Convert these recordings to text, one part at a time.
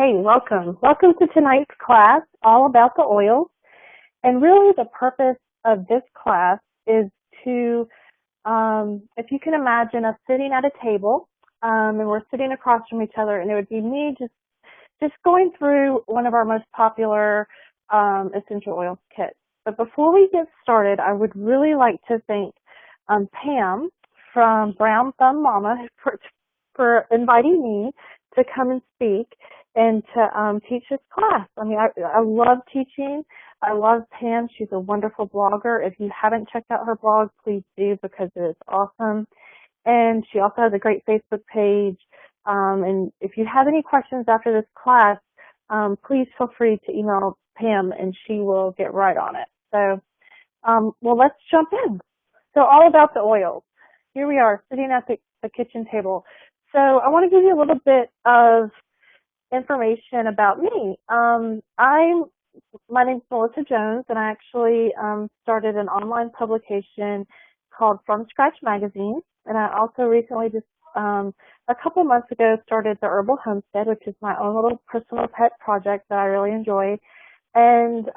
Okay, welcome. Welcome to tonight's class, all about the oils. And really the purpose of this class is to, if you can imagine us sitting at a table, and we're sitting across from each other, and it would be me just going through one of our most popular essential oils kits. But before we get started, I would really like to thank Pam from Brown Thumb Mama for inviting me to come and speak and to teach this class. I mean, I love teaching. I love Pam. She's a wonderful blogger. If you haven't checked out her blog, please do, because it is awesome. And she also has a great Facebook page. And if you have any questions after this class, please feel free to email Pam and she will get right on it. So, well, let's jump in. So all about the oils. Here we are sitting at the kitchen table. So I want to give you a little bit of information about me. My name's Melissa Jones, and I actually started an online publication called From Scratch Magazine. And I also recently just a couple months ago started the Herbal Homestead, which is my own little personal pet project that I really enjoy. And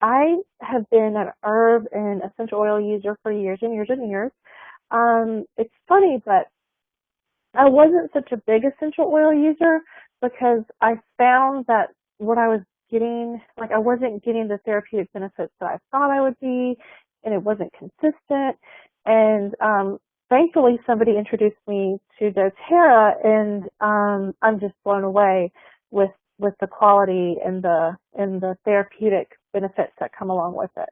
I have been an herb and essential oil user for years and years and years. It's funny, but I wasn't such a big essential oil user because I found that what I was getting, like I wasn't getting the therapeutic benefits that I thought I would be, and it wasn't consistent. And thankfully somebody introduced me to dōTERRA, and I'm just blown away with the quality and the therapeutic benefits that come along with it.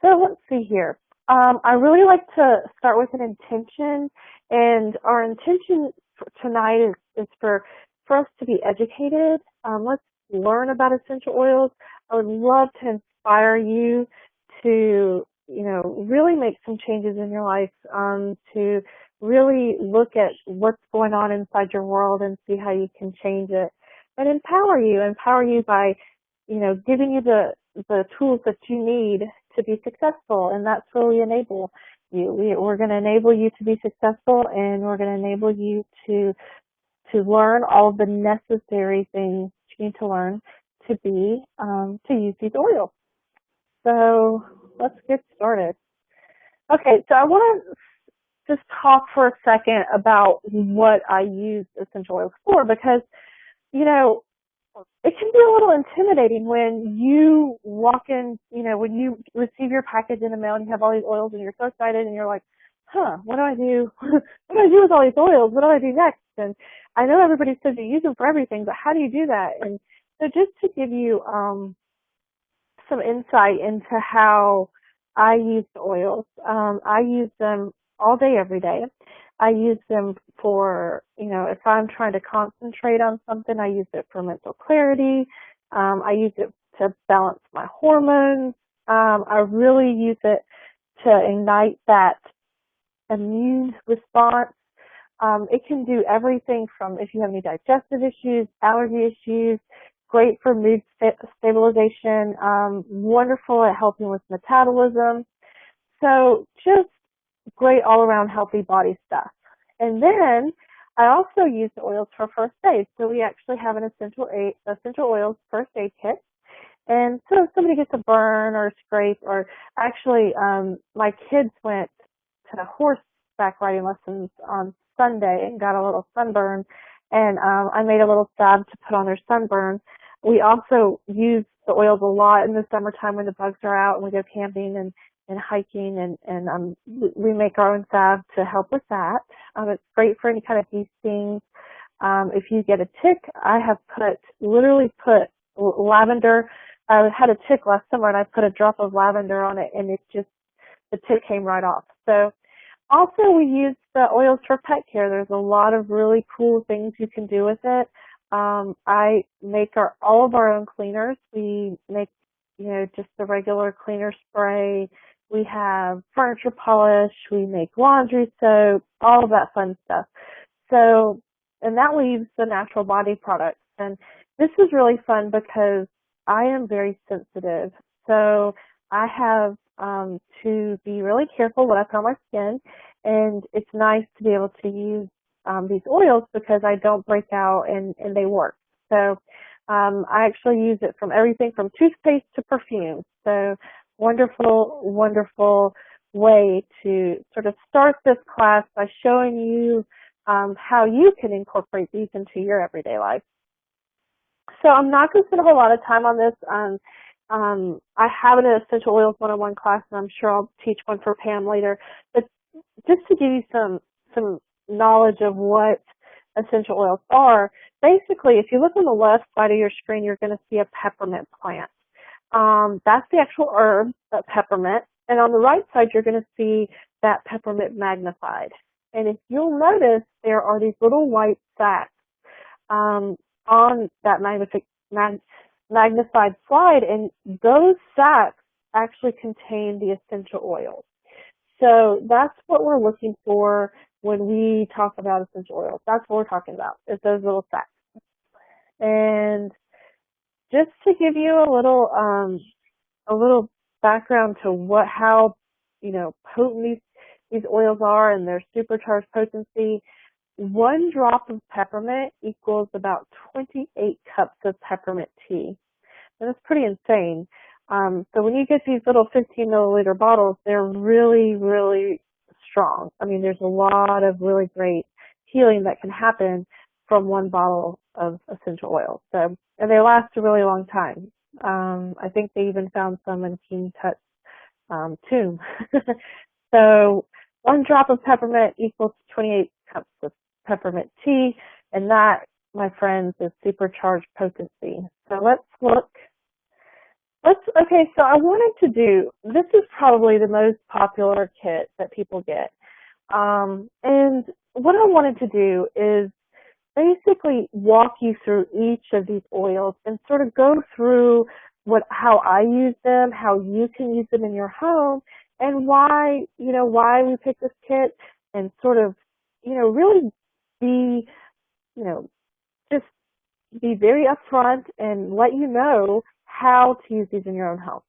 So let's see here. I really like to start with an intention, and our intention for tonight is for us to be educated. Let's learn about essential oils. I would love to inspire you to, really make some changes in your life, to really look at what's going on inside your world and see how you can change it, and empower you by, giving you the tools that you need to be successful. And that's where we enable you. We're going to enable you to be successful, and we're going to enable you to learn all of the necessary things you need to learn to use these oils. So let's get started. Okay, so I want to just talk for a second about what I use essential oils for, because, it can be a little intimidating when you walk in, when you receive your package in the mail and you have all these oils and you're so excited and you're like, what do I do? What do I do with all these oils? What do I do next? And I know everybody says you use them for everything, but how do you do that? And so just to give you some insight into how I use the oils, I use them all day, every day. I use them for, if I'm trying to concentrate on something, I use it for mental clarity. I use it to balance my hormones. I really use it to ignite that immune response. It can do everything from if you have any digestive issues, allergy issues, great for mood stabilization, wonderful at helping with metabolism. So just great all-around healthy body stuff. And then I also use the oils for first aid. So we actually have an essential oils first aid kit. And so if somebody gets a burn or a scrape, or actually my kids went to horseback riding lessons on Sunday and got a little sunburn, and I made a little salve to put on their sunburn. We also use the oils a lot in the summertime when the bugs are out and we go camping and hiking, and we make our own salve to help with that. It's great for any kind of bee stings. If you get a tick, I have literally put lavender. I had a tick last summer and I put a drop of lavender on it, and the tick came right off. So also we use the oils for pet care. There's a lot of really cool things you can do with it. I make all of our own cleaners. We make, just the regular cleaner spray. We have furniture polish. We make laundry soap, all of that fun stuff. So, and that leaves the natural body products. And this is really fun because I am very sensitive. So I have to be really careful what I put on my skin. And it's nice to be able to use these oils because I don't break out and they work. So I actually use it from everything from toothpaste to perfume. So wonderful, wonderful way to sort of start this class by showing you how you can incorporate these into your everyday life. So I'm not going to spend a whole lot of time on this. I have an essential oils 101 class, and I'm sure I'll teach one for Pam later. But just to give you some knowledge of what essential oils are, basically, if you look on the left side of your screen, you're going to see a peppermint plant. That's the actual herb, peppermint. And on the right side, you're going to see that peppermint magnified. And if you'll notice, there are these little white sacs on that magnified slide, and those sacs actually contain the essential oils. So that's what we're looking for when we talk about essential oils. That's what we're talking about, is those little sacs. And just to give you a little background to how potent these oils are and their supercharged potency, 1 drop of peppermint equals about 28 cups of peppermint tea. And that's pretty insane. So when you get these little 15 milliliter bottles, they're really, really strong. I mean, there's a lot of really great healing that can happen from 1 bottle of essential oil. So, and they last a really long time. I think they even found some in King Tut's tomb. So 1 drop of peppermint equals 28 cups of peppermint tea, and that, my friends, is supercharged potency. So let's look. Okay, so I wanted to do, this is probably the most popular kit that people get. And what I wanted to do is basically walk you through each of these oils and sort of go through how I use them, how you can use them in your home, and why we picked this kit, and sort of, really be, just be very upfront and let you know how to use these in your own home.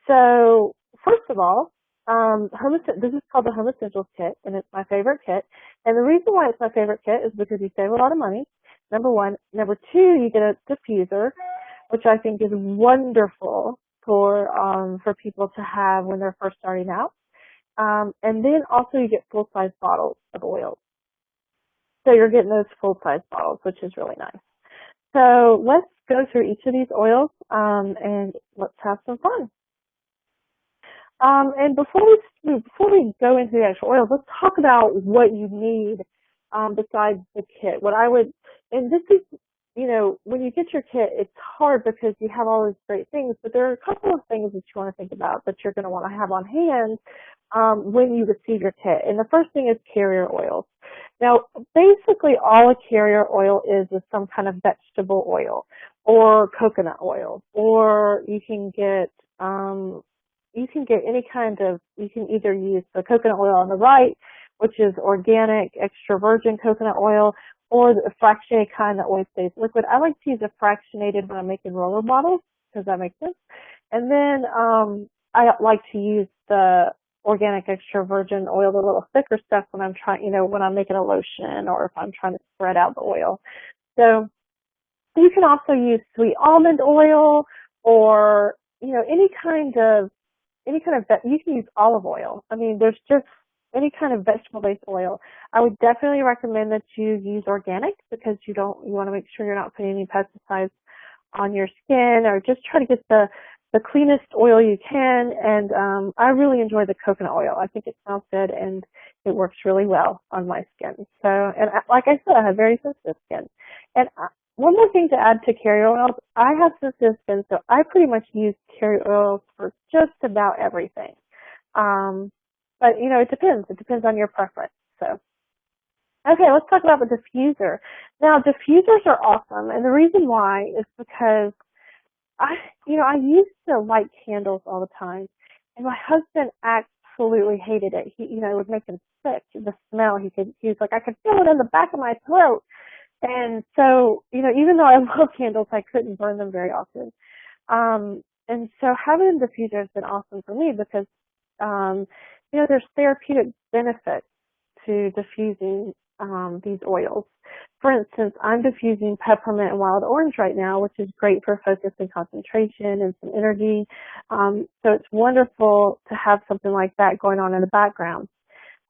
So first of all, this is called the Home Essentials Kit, and it's my favorite kit. And the reason why it's my favorite kit is because you save a lot of money, number 1. Number 2, you get a diffuser, which I think is wonderful for people to have when they're first starting out. And then also you get full-size bottles of oils. So you're getting those full-size bottles, which is really nice. So let's go through each of these oils, and let's have some fun. And before we go into the actual oils, let's talk about what you need besides the kit. And this is, when you get your kit, it's hard because you have all these great things, but there are a couple of things that you want to think about that you're going to want to have on hand when you receive your kit. And the first thing is carrier oils. Now, basically all a carrier oil is some kind of vegetable oil or coconut oil, or you can get any kind of, you can either use the coconut oil on the right, which is organic, extra virgin coconut oil, or the fractionated kind that always stays liquid. I like to use a fractionated when I'm making roller bottles, because that makes sense. And then I like to use the organic extra virgin oil, the little thicker stuff, when I'm trying, when I'm making a lotion or if I'm trying to spread out the oil. So you can also use sweet almond oil, or any kind of you can use olive oil. I mean, there's just any kind of vegetable-based oil. I would definitely recommend that you use organic, because you want to make sure you're not putting any pesticides on your skin, or just try to get the cleanest oil you can. And I really enjoy the coconut oil. I think it smells good and it works really well on my skin. So, and like I said, I have very sensitive skin. And one more thing to add to carrier oils, I have sensitive skin, so I pretty much use carrier oils for just about everything. But it depends. It depends on your preference. So, okay, let's talk about the diffuser. Now, diffusers are awesome, and the reason why is because I used to light candles all the time, and my husband absolutely hated it. It would make him sick. The smell, he was like, I could feel it in the back of my throat. And so, even though I love candles, I couldn't burn them very often. And so having a diffuser has been awesome for me, because, there's therapeutic benefits to diffusing these oils. for instance, I'm diffusing peppermint and wild orange right now, which is great for focus and concentration and some energy. So it's wonderful to have something like that going on in the background.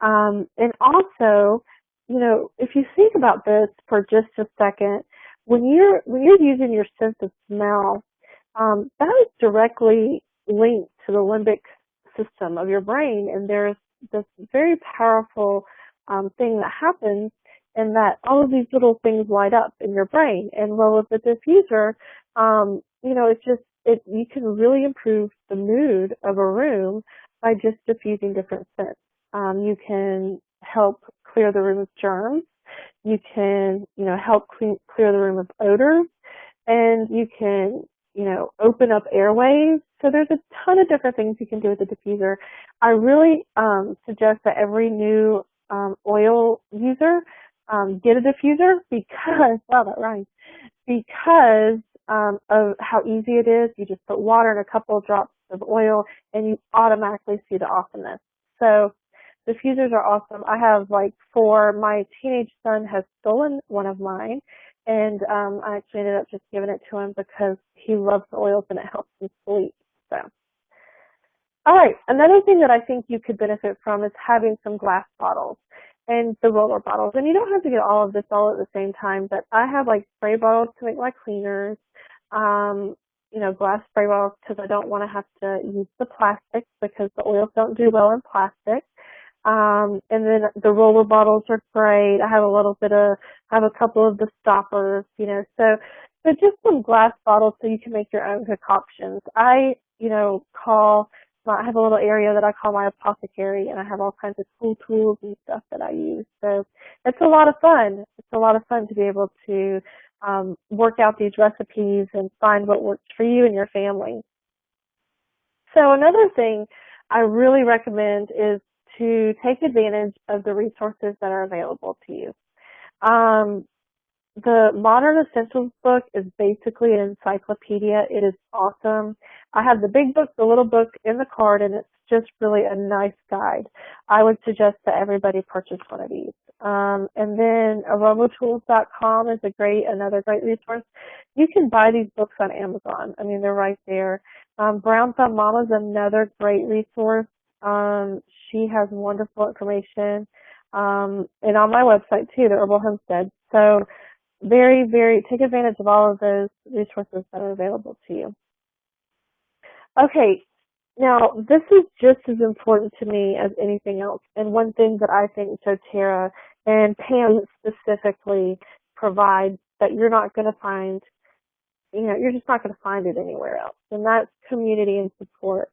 And also, you know, if you think about this for just a second, when you're using your sense of smell, that is directly linked to the limbic system of your brain, and there's this very powerful thing that happens, and that all of these little things light up in your brain. And well, with the diffuser, you know, you can really improve the mood of a room by just diffusing different scents. You can help clear the room of germs. You can, you know, help clear the room of odors, and you can, you know, open up airways. So there's a ton of different things you can do with the diffuser. I really suggest that every new oil user get a diffuser because, wow, that rhymes, because of how easy it is. You just put water and a couple of drops of oil and you automatically see the awesomeness. So diffusers are awesome. I have like 4. My teenage son has stolen one of mine, and I actually ended up just giving it to him because he loves the oils and it helps him sleep. So, all right, another thing that I think you could benefit from is having some glass bottles and the roller bottles. And you don't have to get all of this all at the same time, but I have like spray bottles to make my cleaners, you know, glass spray bottles because I don't want to have to use the plastic because the oils don't do well in plastic. And then the roller bottles are great. I have a couple of the stoppers, you know, so just some glass bottles so you can make your own concoctions. I have a little area that I call my apothecary, and I have all kinds of cool tools and stuff that I use. So it's a lot of fun. It's a lot of fun to be able to work out these recipes and find what works for you and your family. So another thing I really recommend is to take advantage of the resources that are available to you. The Modern Essentials book is basically an encyclopedia. It is awesome. I have the big book, the little book in the card, and it's just really a nice guide. I would suggest that everybody purchase one of these. And then aromatools.com is another great resource. You can buy these books on Amazon. I mean, they're right there. Brown Thumb Mama is another great resource. She has wonderful information. And on my website too, the Herbal Homestead. So take advantage of all of those resources that are available to you. Okay, now this is just as important to me as anything else. And one thing that I think dōTERRA and Pam specifically provide that you're not going to find, you know, you're just not going to find it anywhere else. And that's community and support.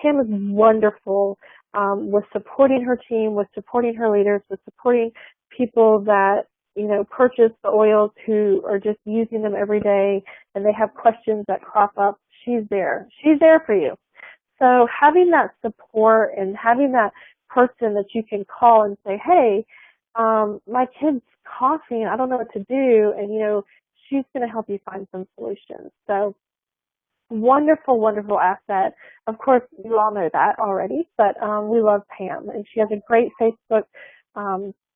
Pam is wonderful with supporting her team, with supporting her leaders, with supporting people that, you know, purchase the oils who are just using them every day and they have questions that crop up. She's there. She's there for you. So having that support and having that person that you can call and say, hey, my kid's coughing, I don't know what to do, and, you know, she's going to help you find some solutions. So wonderful, wonderful asset. Of course, you all know that already, but we love Pam, and she has a great Facebook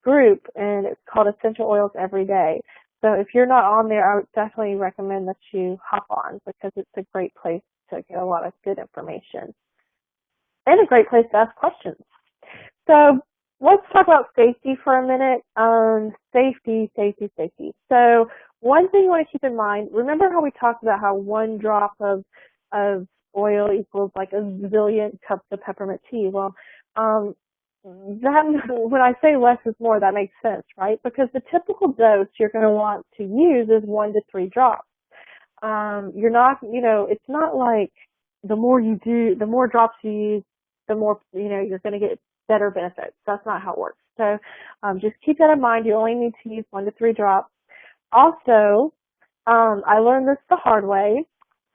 group, and it's called Essential Oils Every Day. So if you're not on there, I would definitely recommend that you hop on because it's a great place to get a lot of good information and a great place to ask questions. So let's talk about safety for a minute. Safety. So one thing you want to keep in mind, remember how we talked about how 1 drop of oil equals like a zillion cups of peppermint tea? Well, when I say less is more, that makes sense, right? Because the typical dose you're going to want to use is 1 to 3 drops. You're not, you know, it's not like the more you do, the more drops you use, the more, you know, you're going to get better benefits. That's not how it works. So just keep that in mind. You only need to use 1 to 3 drops. Also, I learned this the hard way,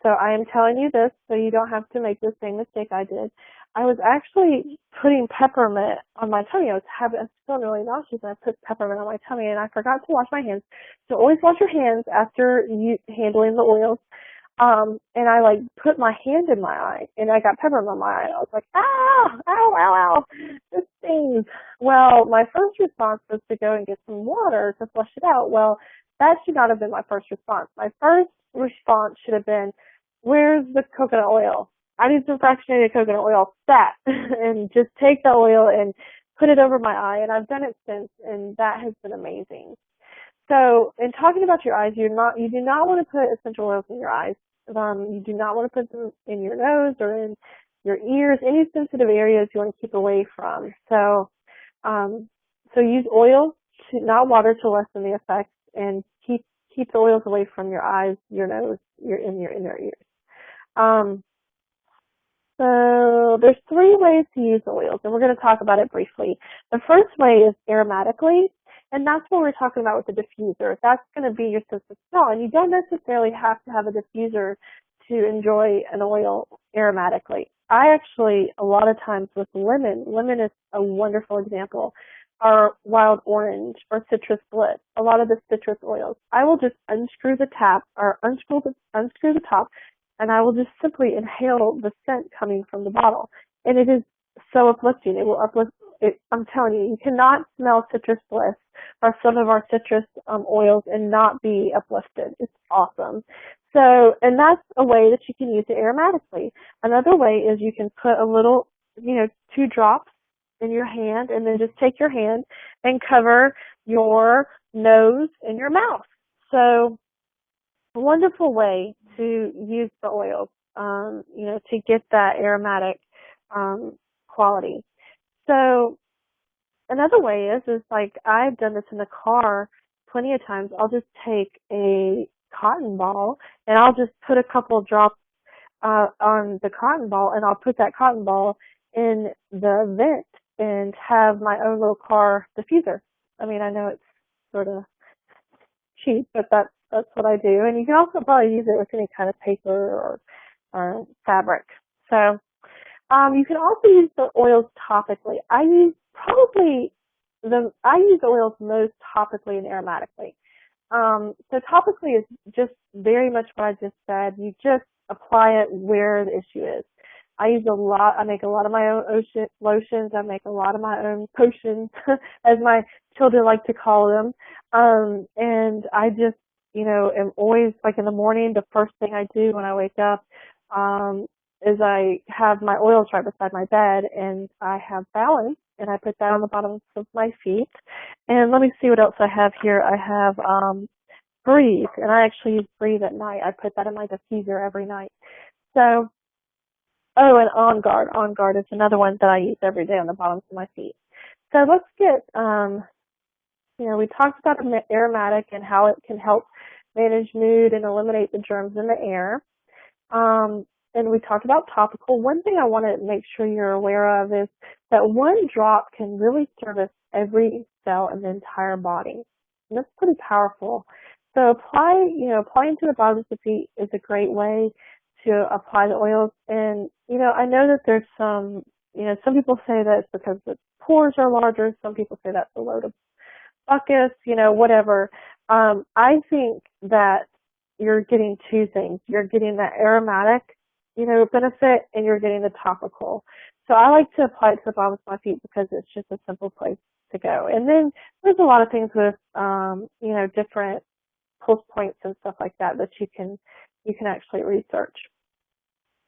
so I am telling you this so you don't have to make the same mistake I did. I was actually putting peppermint on my tummy. I was feeling really nauseous, and I put peppermint on my tummy, and I forgot to wash my hands. So always wash your hands after handling the oils. And I like put my hand in my eye and I got peppermint on my eye. I was like, ow, ow, ow, ow, this stings. Well, my first response was to go and get some water to flush it out. Well, that should not have been my first response. My first response should have been, where's the coconut oil? I need some fractionated coconut oil stat and just take the oil and put it over my eye. And I've done it since, and that has been amazing. So, in talking about your eyes, you do not want to put essential oils in your eyes. You do not want to put them in your nose or in your ears. Any sensitive areas you want to keep away from. So use oil, not water, to lessen the effects, and keep the oils away from your eyes, your nose, your ears. So there's 3 ways to use oils, and we're going to talk about it briefly. The first way is aromatically. And that's what we're talking about with the diffuser. That's going to be your sense of smell. And you don't necessarily have to have a diffuser to enjoy an oil aromatically. I actually, a lot of times with lemon is a wonderful example, or wild orange, or citrus bliss, a lot of the citrus oils. I will just unscrew the tap, or unscrew the top, and I will just simply inhale the scent coming from the bottle. And it is so uplifting. It will uplift. I'm telling you, you cannot smell citrus bliss or some of our citrus oils and not be uplifted. It's awesome. So, and that's a way that you can use it aromatically. Another way is you can put a little, 2 drops in your hand, and then just take your hand and cover your nose and your mouth. So, a wonderful way to use the oils, to get that aromatic quality. So another way is like, I've done this in the car plenty of times. I'll just take a cotton ball and I'll just put a couple drops on the cotton ball, and I'll put that cotton ball in the vent and have my own little car diffuser. I mean, I know it's sort of cheap, but that's what I do. And you can also probably use it with any kind of paper or fabric. So you can also use the oils topically. I use oils most topically and aromatically. So topically is just very much what I just said. You just apply it where the issue is. I make a lot of my own lotions. I make a lot of my own potions, as my children like to call them. And I just, am always, like, in the morning, the first thing I do when I wake up, is I have my oils right beside my bed, and I have balance, and I put that on the bottoms of my feet. And let me see what else I have here. I have Breathe, and I actually use Breathe at night. I put that in my diffuser every night. So, and OnGuard. OnGuard is another one that I use every day on the bottoms of my feet. So let's get, we talked about aromatic and how it can help manage mood and eliminate the germs in the air. And we talked about topical. One thing I want to make sure you're aware of is that 1 drop can really service every cell in the entire body. And that's pretty powerful. So applying to the bottoms of the feet is a great way to apply the oils. And, I know that there's some people say that it's because the pores are larger. Some people say that's a load of buckets, whatever. I think that you're getting 2 things. You're getting that aromatic, benefit, and you're getting the topical. So I like to apply it to the bottoms of my feet because it's just a simple place to go. And then there's a lot of things with, different pulse points and stuff like that you can actually research.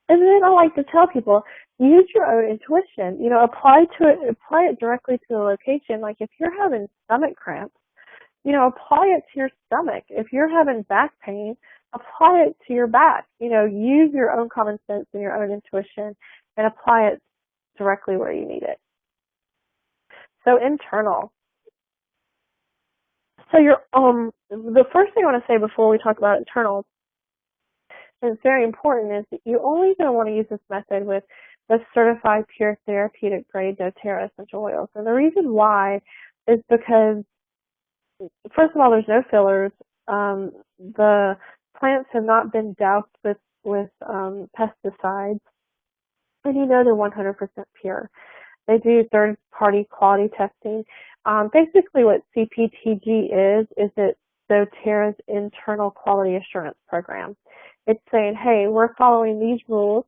And then I like to tell people, use your own intuition. Apply it directly to the location. Like, if you're having stomach cramps, apply it to your stomach. If you're having back pain, apply it to your back. Use your own common sense and your own intuition and apply it directly where you need it. So internal. So the first thing I want to say before we talk about internal, and it's very important, is that you're only going to want to use this method with the certified pure therapeutic grade dōTERRA essential oils. And the reason why is because, first of all, there's no fillers. The plants have not been doused with pesticides, and they're 100% pure. They do third-party quality testing. Basically, what CPTG is it dōTERRA's internal quality assurance program. It's saying, hey, we're following these rules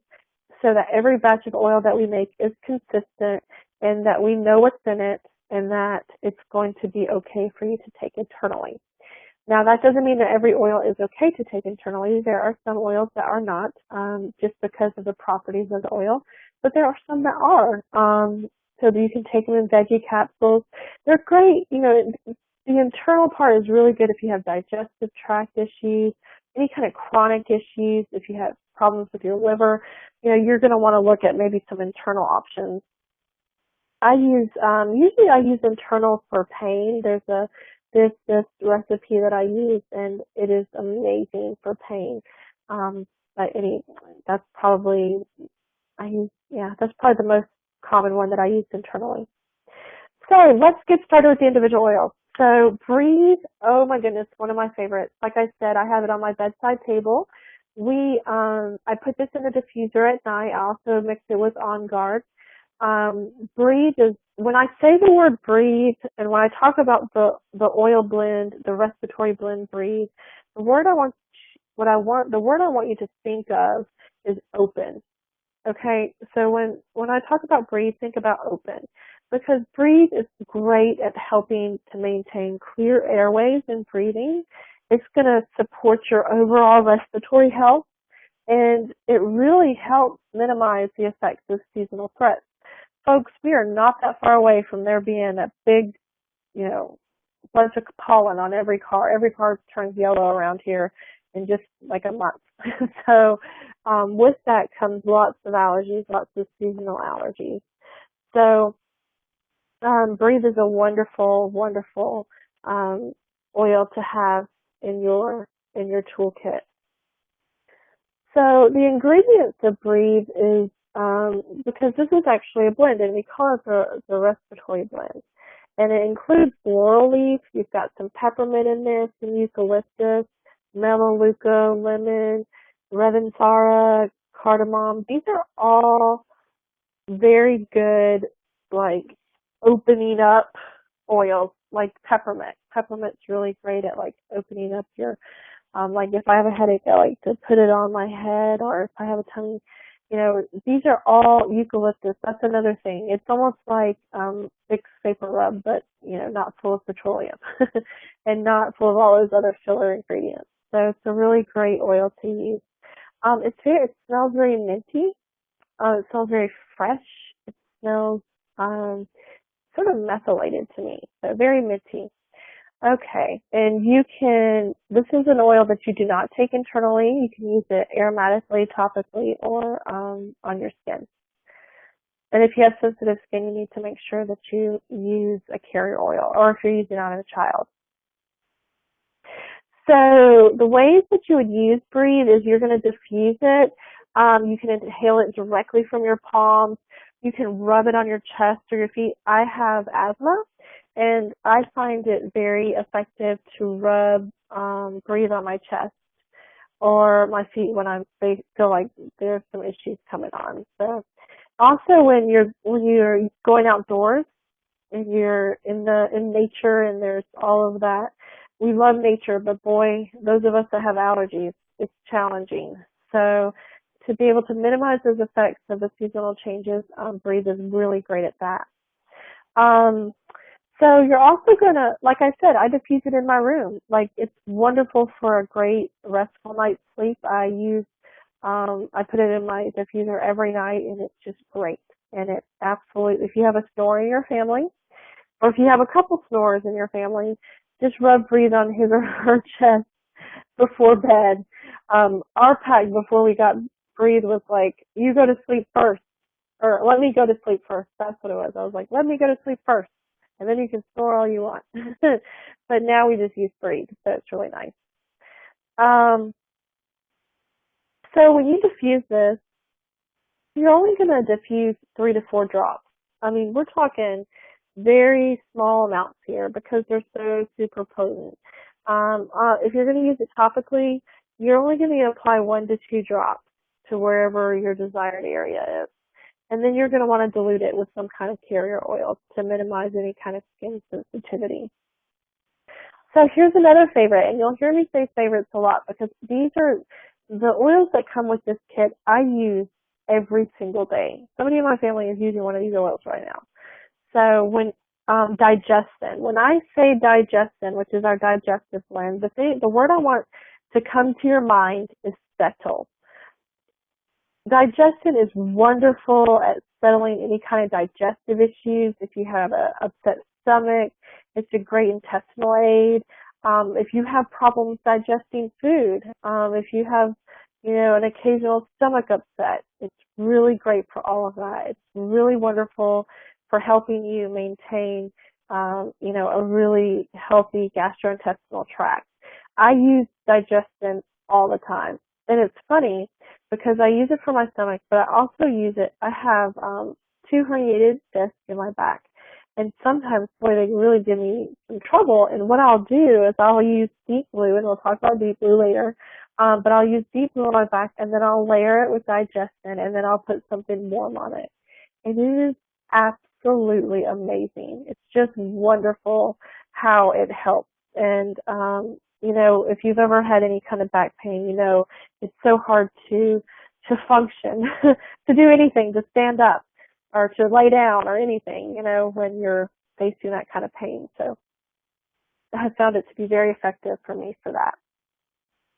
so that every batch of oil that we make is consistent and that we know what's in it and that it's going to be okay for you to take internally. Now, that doesn't mean that every oil is okay to take internally. There are some oils that are not, just because of the properties of the oil, but there are some that are. So that you can take them in veggie capsules. They're great. You know, the internal part is really good if you have digestive tract issues, any kind of chronic issues, if you have problems with your liver. You know, you're going to want to look at maybe some internal options. Usually I use internal for pain. There's this recipe that I use, and it is amazing for pain. That's probably the most common one that I use internally. So let's get started with the individual oils. So Breathe, oh my goodness, one of my favorites. Like I said, I have it on my bedside table. I put this in the diffuser at night. I also mix it with OnGuard. Breathe is, when I say the word breathe, and when I talk about the oil blend, the respiratory blend breathe, the word I want you to think of is open. Okay, so when I talk about breathe, think about open, because breathe is great at helping to maintain clear airways in breathing. It's going to support your overall respiratory health, and it really helps minimize the effects of seasonal threats. Folks, we are not that far away from there being a big, bunch of pollen on every car. Every car turns yellow around here in just like a month. So with that comes lots of allergies, lots of seasonal allergies. So Breathe is a wonderful, wonderful oil to have in your toolkit. So the ingredients of Breathe is, because this is actually a blend, and we call it the respiratory blend. And it includes laurel leaf. You've got some peppermint in there, some eucalyptus, Melaleuca, lemon, Ravensara, cardamom. These are all very good, like, opening up oils, like peppermint. Peppermint's really great at, like, opening up your, like, if I have a headache, I like to put it on my head, or if I have a tummy, these are all eucalyptus. That's another thing. It's almost like Vicks Vapor Rub, but, not full of petroleum and not full of all those other filler ingredients. So it's a really great oil to use. It smells very minty. It smells very fresh. It smells sort of methylated to me, so very minty. Okay, and this is an oil that you do not take internally. You can use it aromatically, topically, or on your skin. And if you have sensitive skin, you need to make sure that you use a carrier oil, or if you're using it on a child. So the ways that you would use Breathe is you're going to diffuse it. You can inhale it directly from your palms. You can rub it on your chest or your feet. I have asthma, and I find it very effective to rub Breathe on my chest or my feet when they feel like there's some issues coming on. So also when you're going outdoors and you're in nature and there's all of that. We love nature, but boy, those of us that have allergies, it's challenging. So to be able to minimize those effects of the seasonal changes, Breathe is really great at that. So you're also going to, like I said, I diffuse it in my room. Like, it's wonderful for a great restful night's sleep. I put it in my diffuser every night, and it's just great. And it absolutely, if you have a snorer in your family, or if you have a couple snorers in your family, just rub Breathe on his or her chest before bed. Our pact before we got Breathe was like, you go to sleep first, or let me go to sleep first. That's what it was. I was like, let me go to sleep first, and then you can snore all you want. But now we just use Breathe, so it's really nice. So when you diffuse this, you're only going to diffuse 3 to 4 drops. I mean, we're talking very small amounts here because they're so super potent. If you're going to use it topically, you're only going to apply 1 to 2 drops to wherever your desired area is. And then you're going to want to dilute it with some kind of carrier oil to minimize any kind of skin sensitivity. So here's another favorite, and you'll hear me say favorites a lot because these are the oils that come with this kit, I use every single day. Somebody in my family is using one of these oils right now. So when Digestzen, when I say Digestzen, which is our digestive blend, the word I want to come to your mind is settle. Digestion is wonderful at settling any kind of digestive issues. If you have an upset stomach, it's a great intestinal aid. If you have problems digesting food, if you have, an occasional stomach upset, it's really great for all of that. It's really wonderful for helping you maintain, a really healthy gastrointestinal tract. I use Digestzen all the time. And it's funny because I use it for my stomach, but I also use it. I have 2 herniated discs in my back. And sometimes, boy, they really give me some trouble. And what I'll do is I'll use Deep Blue, and we'll talk about Deep Blue later. But I'll use Deep Blue on my back, and then I'll layer it with Digestzen, and then I'll put something warm on it. And it is absolutely amazing. It's just wonderful how it helps. And, if you've ever had any kind of back pain, it's so hard to function, to do anything, to stand up or to lay down or anything, when you're facing that kind of pain. So I have found it to be very effective for me for that.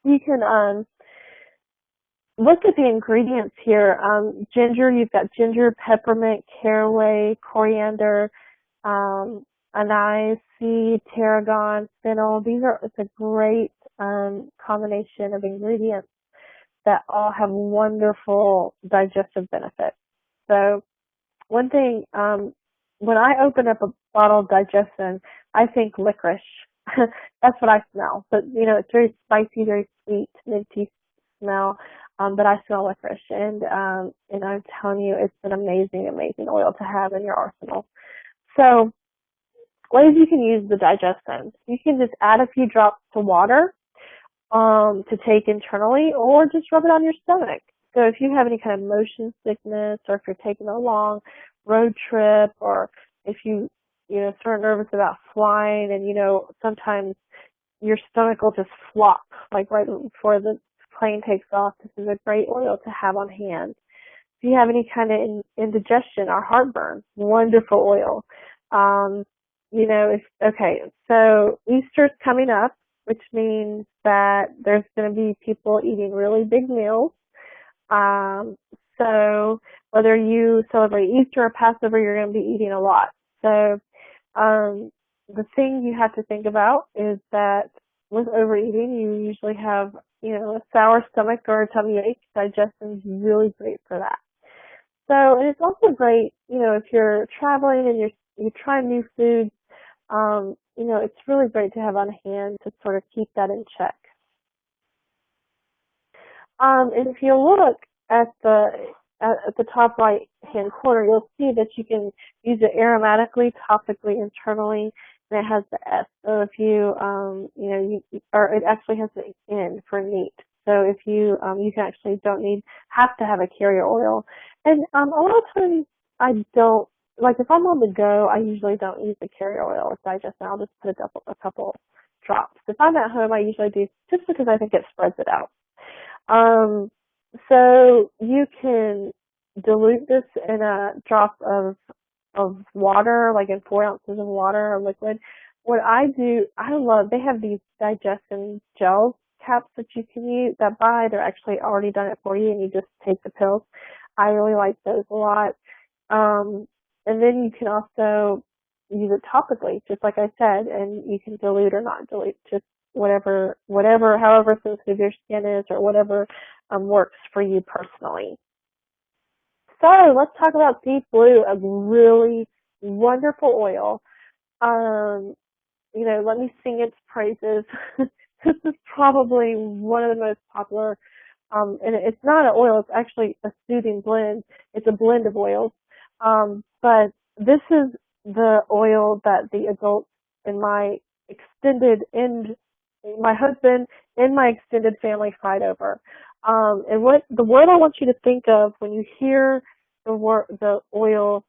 You can look at the ingredients here. Ginger, you've got ginger, peppermint, caraway, coriander, anise seed, tarragon, fennel. It's a great combination of ingredients that all have wonderful digestive benefits. So one thing, when I open up a bottle of Digestzen, I think licorice. That's what I smell. But, it's very spicy, very sweet, minty smell. But I smell licorice. And I'm telling you, it's an amazing, amazing oil to have in your arsenal. So ways you can use the Digestzen. You can just add a few drops to water to take internally, or just rub it on your stomach. So if you have any kind of motion sickness, or if you're taking a long road trip, or if you, sort of nervous about flying and, sometimes your stomach will just flop, like right before the plane takes off, this is a great oil to have on hand. If you have any kind of indigestion or heartburn, wonderful oil. So Easter's coming up, which means that there's going to be people eating really big meals. So whether you celebrate Easter or Passover, you're going to be eating a lot. So the thing you have to think about is that with overeating, you usually have, a sour stomach or a tummy ache. Digestion is really great for that. So, and it's also great, if you're traveling and you're trying new foods, it's really great to have on hand to sort of keep that in check. And if you look at the top right hand corner, you'll see that you can use it aromatically, topically, internally, and it has the S. So if you, or it actually has the N for neat. So if you can actually have to have a carrier oil. And a lot of times I don't, like if I'm on the go, I usually don't use the carrier oil with Digestzen. I'll just put a couple drops. If I'm at home, I usually do just because I think it spreads it out. So you can dilute this in a drop of water, like in 4 ounces of water or liquid. What I do, they have these Digestzen gels caps that you can use that they're actually already done it for you and you just take the pills. I really like those a lot. And then you can also use it topically, just like I said, and you can dilute or not dilute, just however sensitive your skin is or whatever works for you personally. So let's talk about Deep Blue, a really wonderful oil. Let me sing its praises. This is probably one of the most popular, and it's not an oil, it's actually a soothing blend. It's a blend of oils. But this is the oil that the adults in my my husband and my extended family fight over. And the word I want you to think of when you hear the oil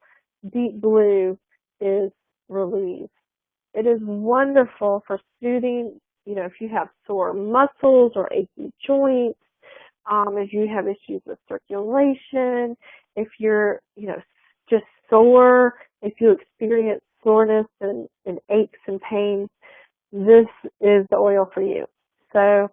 Deep Blue is relief. It is wonderful for soothing, if you have sore muscles or achy joints, if you have issues with circulation, if you're, just sore, if you experience soreness and aches and pains, this is the oil for you. So,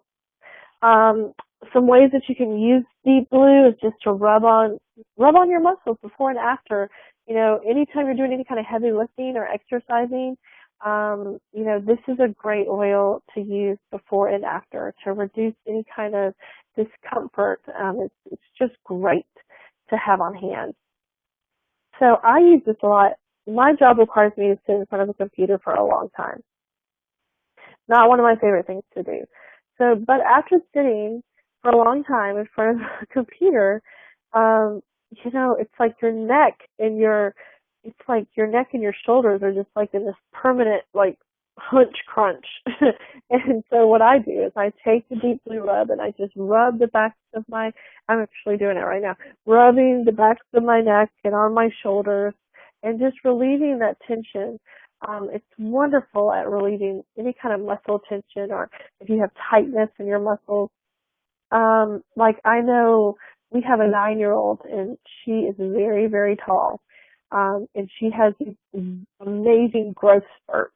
some ways that you can use Deep Blue is just to rub on your muscles before and after. Anytime you're doing any kind of heavy lifting or exercising, this is a great oil to use before and after to reduce any kind of discomfort. It's just great to have on hand. So I use this a lot. My job requires me to sit in front of a computer for a long time. Not one of my favorite things to do. So, but after sitting for a long time in front of a computer, it's like your neck and your shoulders are just like in this permanent like hunch crunch. And so what I do is I take the Deep Blue rub and I just rub the backs of I'm actually doing it right now, rubbing the backs of my neck and on my shoulders and just relieving that tension. It's wonderful at relieving any kind of muscle tension, or if you have tightness in your muscles. Like I know we have a 9-year-old and she is very, very tall. And she has these amazing growth spurts.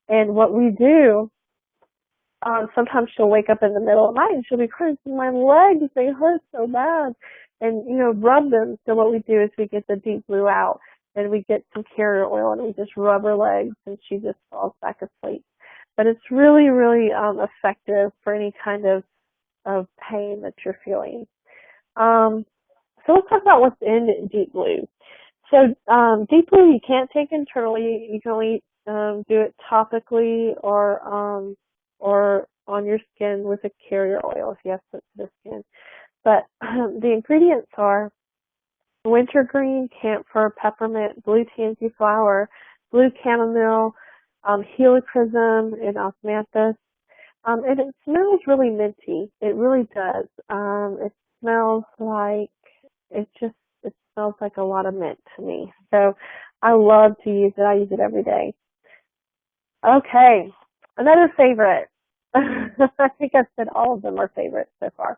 And what we do, sometimes she'll wake up in the middle of the night and she'll be crying, my legs, they hurt so bad. And, rub them. So what we do is we get the Deep Blue out and we get some carrier oil and we just rub her legs and she just falls back asleep. But it's really, really effective for any kind of pain that you're feeling. So let's talk about what's in Deep Blue. So Deep Blue you can't take internally. You can only do it topically or on your skin with a carrier oil if you have sensitive skin. But the ingredients are wintergreen, camphor, peppermint, blue tansy flower, blue chamomile, helichrysum, and osmanthus. And it smells really minty. It really does. It smells like it smells like a lot of mint to me. So I love to use it. I use it every day. Okay, another favorite. I think I've said all of them are favorites so far.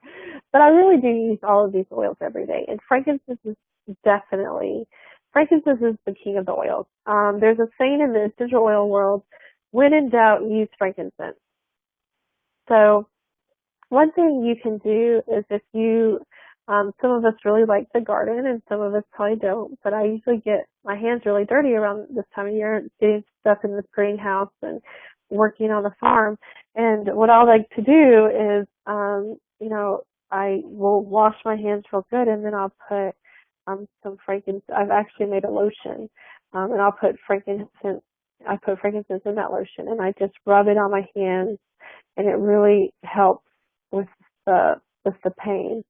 But I really do use all of these oils every day. And frankincense is the king of the oils. There's a saying in the essential oil world, when in doubt, use frankincense. So one thing you can do is if you, some of us really like to garden and some of us probably don't, but I usually get my hands really dirty around this time of year getting stuff in this greenhouse and working on the farm. And what I like to do is, I will wash my hands real good and then I'll put some frankincense. I've actually made a lotion, and I'll put frankincense. I put frankincense in that lotion and I just rub it on my hands, and it really helps with the pain.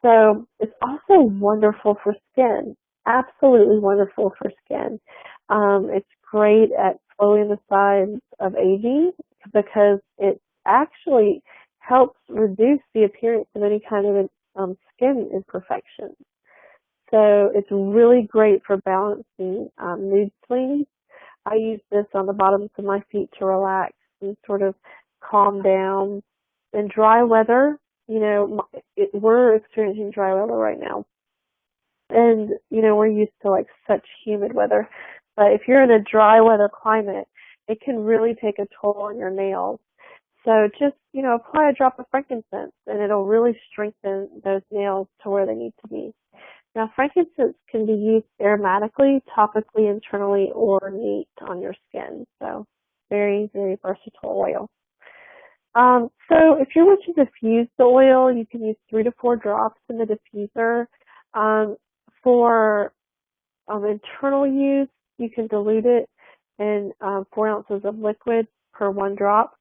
So it's also wonderful for skin. Absolutely wonderful for skin. It's great at slowing the signs of aging because it actually helps reduce the appearance of any kind of skin imperfections. So it's really great for balancing mood swings. I use this on the bottoms of my feet to relax and sort of calm down. In dry weather, we're experiencing dry weather right now. And, we're used to like such humid weather. But if you're in a dry weather climate, it can really take a toll on your nails. So just, apply a drop of frankincense and it'll really strengthen those nails to where they need to be. Now, frankincense can be used aromatically, topically, internally, or neat on your skin. So very, very versatile oil. So if you're wanting to diffuse the oil, you can use 3 to 4 drops in the diffuser. For internal use, you can dilute it in 4 ounces of liquid per 1 drop,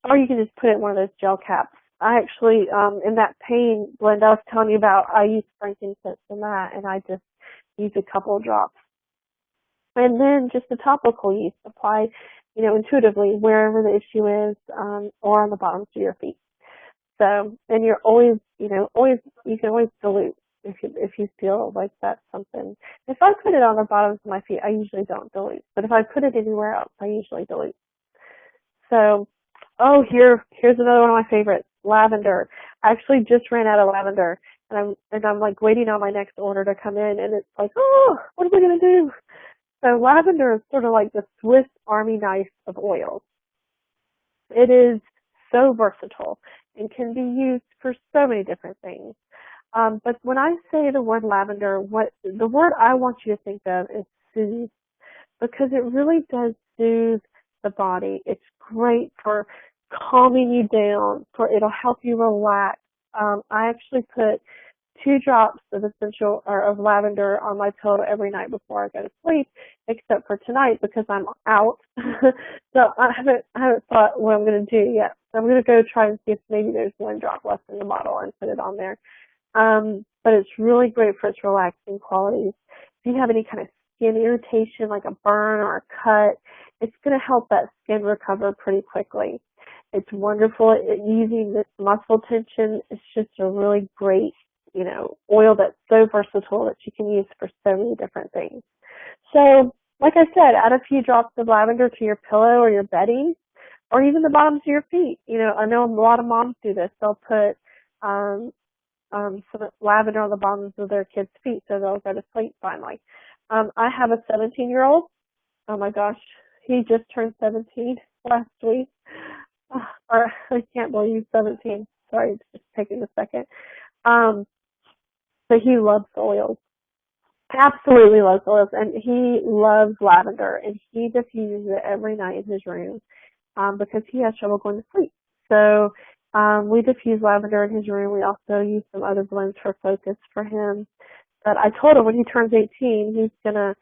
or you can just put it in one of those gel caps. I actually, in that pain blend I was telling you about, I use frankincense in that, and I just use a couple of drops. And then just the topical use, apply, intuitively wherever the issue is, or on the bottoms of your feet. So, and you're always, you can always dilute if you feel like that's something. If I put it on the bottoms of my feet, I usually don't dilute. But if I put it anywhere else, I usually dilute. So, here's another one of my favorites. lavender. I actually just ran out of lavender, and I'm like waiting on my next order to come in, and it's like, oh, what am I gonna do? So lavender is sort of like the Swiss Army knife of oils. It is so versatile and can be used for so many different things. But when I say the word lavender, the word I want you to think of is soothe, because it really does soothe the body. It's great for calming you down, it'll help you relax. I actually put 2 drops of essential or of lavender on my pillow every night before I go to sleep, except for tonight because I'm out. So I haven't thought what I'm going to do yet. So I'm going to go try and see if maybe there's 1 drop left in the bottle and put it on there. But it's really great for its relaxing qualities. If you have any kind of skin irritation, like a burn or a cut, it's going to help that skin recover pretty quickly. It's wonderful at easing the muscle tension. It's just a really great, oil that's so versatile that you can use for so many different things. So, like I said, add a few drops of lavender to your pillow or your bedding, or even the bottoms of your feet. I know a lot of moms do this. They'll put some lavender on the bottoms of their kids' feet so they'll go to sleep finally. I have a 17-year-old. Oh my gosh, he just turned 17 last week. Or I can't believe he's 17. Sorry, it's just taking a second. But he loves oils. Absolutely loves oils, and he loves lavender, and he diffuses it every night in his room because he has trouble going to sleep. So we diffuse lavender in his room. We also use some other blends for focus for him. But I told him when he turns 18, he's going to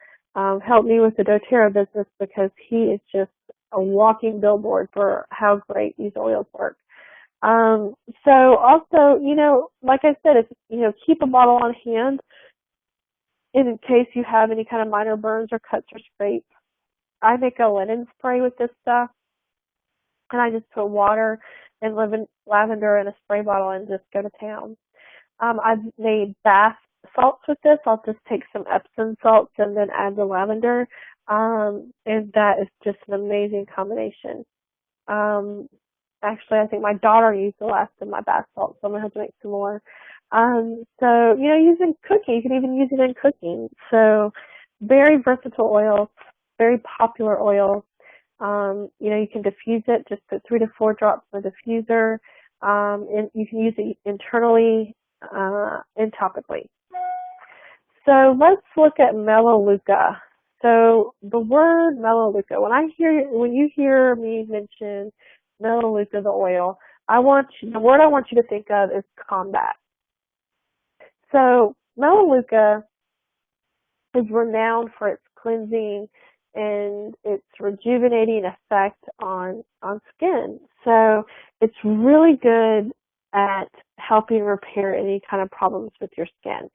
help me with the dōTERRA business because he is just a walking billboard for how great these oils work. So also, like I said, keep a bottle on hand in case you have any kind of minor burns or cuts or scrapes. I make a linen spray with this stuff, and I just put water and lavender in a spray bottle and just go to town. I've made bath salts with this. I'll just take some Epsom salts and then add the lavender, and that is just an amazing combination. Actually, I think my daughter used the last of my bath salts, so I'm going to have to make some more. So, using cooking, you can even use it in cooking. So, very versatile oil, very popular oil. You can diffuse it, just put 3 to 4 drops in the diffuser. And you can use it internally and topically. So, let's look at Melaleuca. So, the word Melaleuca, when you hear me mention Melaleuca, the oil, the word I want you to think of is combat. So Melaleuca is renowned for its cleansing and its rejuvenating effect on skin. So it's really good at helping repair any kind of problems with your skin.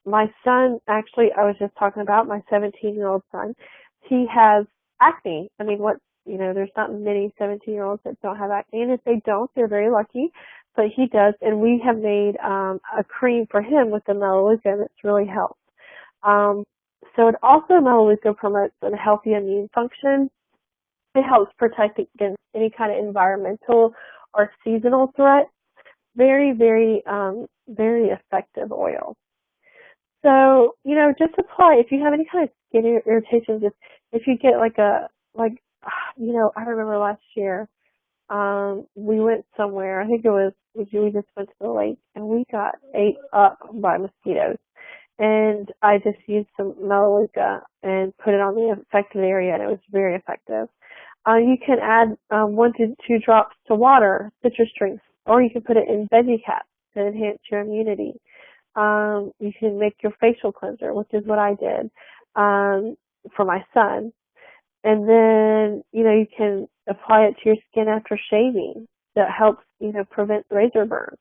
My son, actually, I was just talking about my 17-year-old son. He has acne. I mean, there's not many 17-year-olds that don't have acne, and if they don't, they're very lucky, but he does, and we have made a cream for him with the Melaleuca, and it's really helped. So it also, Melaleuca promotes a healthy immune function. It helps protect against any kind of environmental or seasonal threats. Very, very, very effective oil. So, just apply, if you have any kind of skin irritation, if you get I remember last year, we went somewhere, I think we just went to the lake, and we got ate up by mosquitoes. And I just used some Melaleuca and put it on the affected area, and it was very effective. You can add 1 to 2 drops to water, citrus drinks, or you can put it in veggie caps to enhance your immunity. You can make your facial cleanser, which is what I did for my son. And then, you can apply it to your skin after shaving. That helps, prevent razor burn.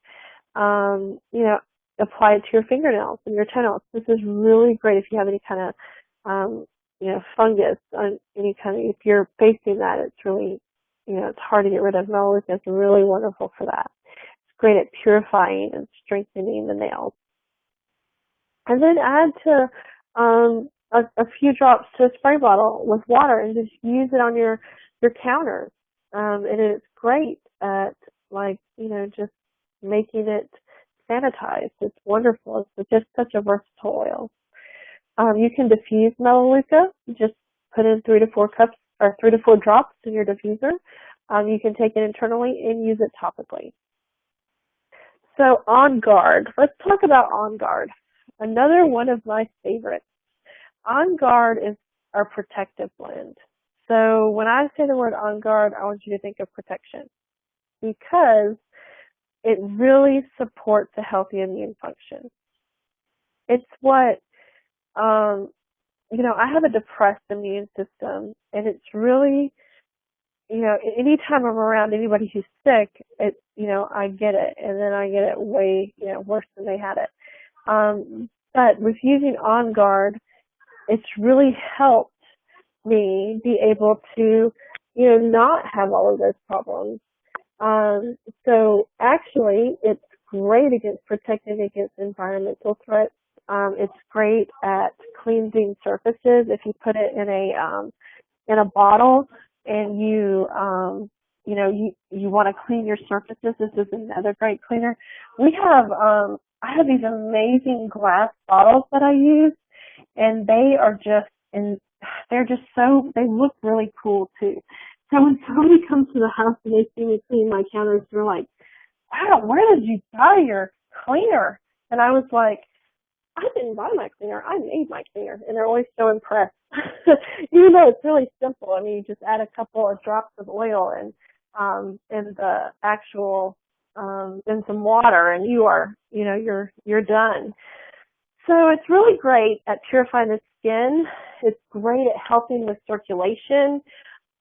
Apply it to your fingernails and your toenails. This is really great if you have any kind of, fungus on any kind of, if you're facing that, it's really, it's hard to get rid of. Melaleuca is really wonderful for that. It's great at purifying and strengthening the nails. And then add to, a few drops to a spray bottle with water and just use it on your counters. And it's great at like, just making it sanitized. It's wonderful. It's just such a versatile oil. You can diffuse Melaleuca. You just put in 3 to 4 cups or 3 to 4 drops in your diffuser. You can take it internally and use it topically. So OnGuard. Let's talk about OnGuard. Another one of my favorites. OnGuard is our protective blend. So when I say the word OnGuard, I want you to think of protection because it really supports a healthy immune function. It's what, I have a depressed immune system, and it's really, anytime I'm around anybody who's sick, I get it, and then I get it way, worse than they had it. But with using OnGuard, it's really helped me be able to, not have all of those problems. So actually, it's great against protecting against environmental threats. It's great at cleansing surfaces. If you put it in a bottle and you want to clean your surfaces, this is another great cleaner. I have these amazing glass bottles that I use, and they look really cool too. So when somebody comes to the house and they see me clean my counters, they're like, wow, where did you buy your cleaner? And I was like, I didn't buy my cleaner, I made my cleaner. And they're always so impressed. Even though it's really simple. I mean, you just add a couple of drops of oil and the actual and some water, and you're done. So it's really great at purifying the skin. It's great at helping with circulation.